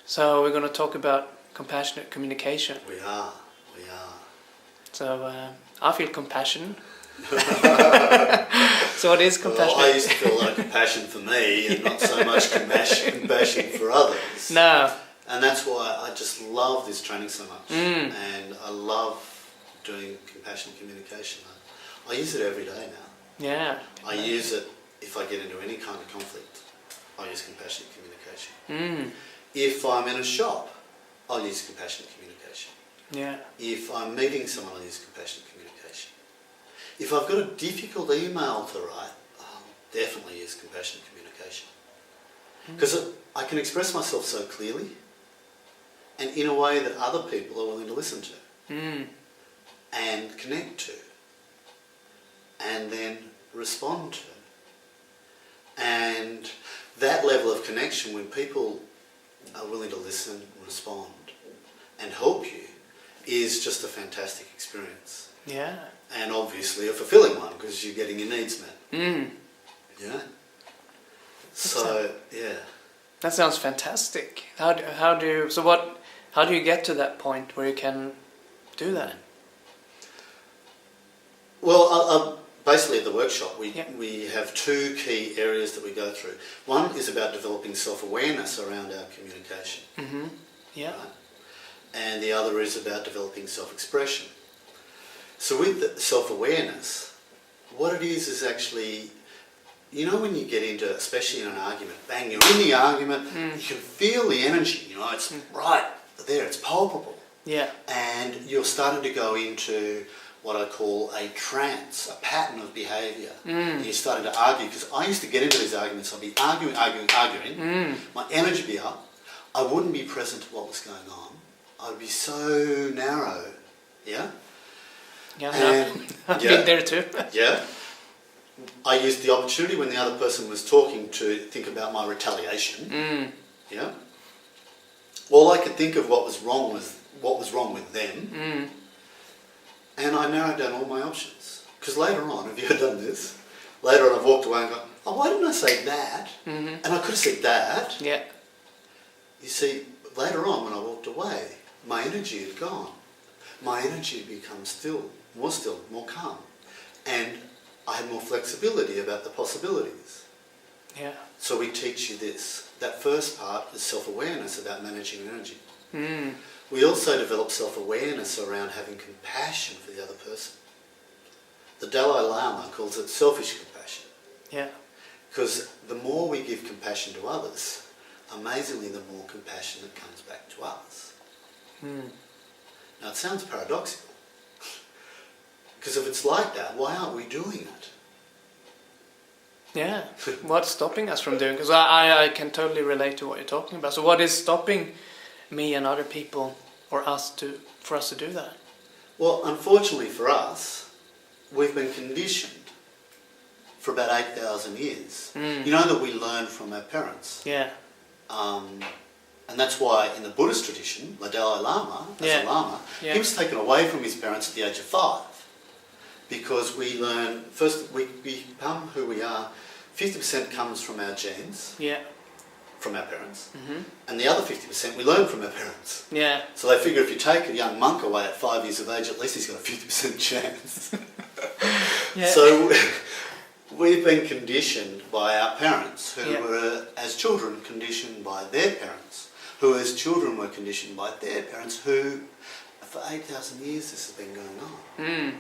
So we're going to talk about compassionate communication. We are. So I feel compassion. So what is compassion? Well, I used to feel a lot of compassion for me and not so much compassion for others. No. And that's why I just love this training so much. And I love doing compassionate communication. I use it every day now. Yeah. I use it if I get into any kind of conflict. I use compassionate communication. If I'm in a shop, I'll use compassionate communication. Yeah. If I'm meeting someone, I'll use compassionate communication. If I've got a difficult email to write, I'll definitely use compassionate communication. Because I can express myself so clearly and in a way that other people are willing to listen to and connect to and then respond to. And that level of connection, when people are willing to listen, respond and help you, is just a fantastic experience. Yeah. And obviously a fulfilling one because you're getting your needs met. Yeah. So, yeah. That sounds fantastic. How do you get to that point where you can do that? Well, basically at the workshop we have two key areas that we go through. One is about developing self-awareness around our communication. Yeah. Right? And the other is about developing self-expression. So with the self-awareness, what it is actually, you know, when you get into, especially in an argument, bang, you're in the argument, you can feel the energy, you know, it's right there, it's palpable. Yeah. And you're starting to go into what I call a trance, a pattern of behaviour. And you're starting to argue, because I used to get into these arguments, I'd be arguing, my energy would be up, I wouldn't be present to what was going on, I'd be so narrow, yeah? Yeah, I've been there too. Yeah. I used the opportunity when the other person was talking to think about my retaliation. Yeah. All I could think of what was wrong with them. And I narrowed down all my options. Because later on, have you ever done this? Later on I've walked away and gone, oh, why didn't I say that? And I could have said that. Yeah. You see, later on when I walked away, my energy had gone. My energy had become still, more calm. And I had more flexibility about the possibilities. Yeah. So we teach you this. That first part is self-awareness about managing energy. We also develop self-awareness around having compassion for the other person. The Dalai Lama calls it selfish compassion. Yeah. Because the more we give compassion to others, amazingly the more compassion that comes back to us. Now it sounds paradoxical. Because if it's like that, why aren't we doing it? Yeah. What's stopping us from doing? Because I can totally relate to what you're talking about. So what is stopping me and other people or for us to do that? Well, unfortunately for us, we've been conditioned for about 8,000 years. You know that we learn from our parents. Yeah. And that's why in the Buddhist tradition, the Dalai Lama, as a Lama, he was taken away from his parents at the age of 5. Because we learn, first we become who we are, 50% comes from our genes, from our parents, and the other 50% we learn from our parents. Yeah. So they figure if you take a young monk away at 5 years of age, at least he's got a 50% chance. So we've been conditioned by our parents, who were, as children, conditioned by their parents, who as children were conditioned by their parents, who, for 8,000 years this has been going on.